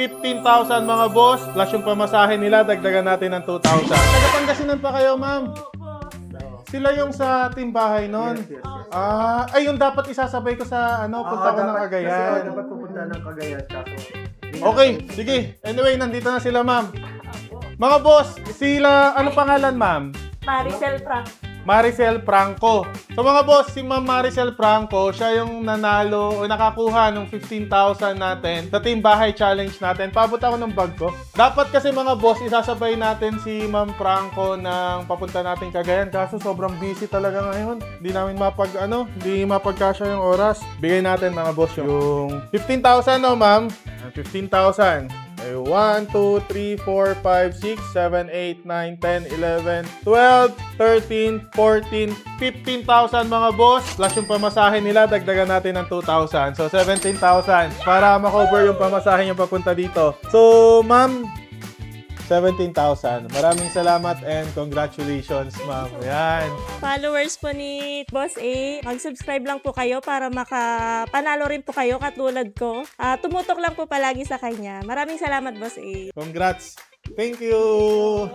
15,000 mga boss. Plus yung pamasahe nila, dagdagan natin ng 2,000. Taga Pangasinan pa kayo, ma'am? Sila yung sa timbahay nun? Yes. Ay, yung dapat isasabay ko sa punta ko ng Cagayan. Dapat pupunta ng Cagayan. Kaso, Okay, sige. Anyway, nandito na sila, ma'am. Mga boss, sila, ano pangalan, ma'am? Maricel Frank. Maricel Franco. So mga boss, si Ma'am Maricel Franco, siya yung nanalo o nakakuha ng 15,000 natin sa Team Bahay Challenge natin. Paabot ako ng bag ko. Dapat kasi mga boss, isasabay natin si Ma'am Franco ng papunta natin Cagayan. Kaso sobrang busy talaga ngayon. Hindi namin hindi mapagkasya yung oras. Bigay natin mga boss yung 15,000, no ma'am? 15,000. 1, 2, 3, 4, 5, 6, 7, 8, 9, 10, 11, 12, 13, 14, 15,000 mga boss. Plus yung pamasahe nila, dagdagan natin ng 2,000. So, 17,000 para makover yung pamasahe yung papunta dito. So, ma'am, 17,000. Maraming salamat and congratulations, ma'am. Ayan. Followers po ni Boss A, mag-subscribe lang po kayo para makapanalo rin po kayo katulad ko. Tumutok lang po palagi sa kanya. Maraming salamat, Boss A. Congrats. Thank you.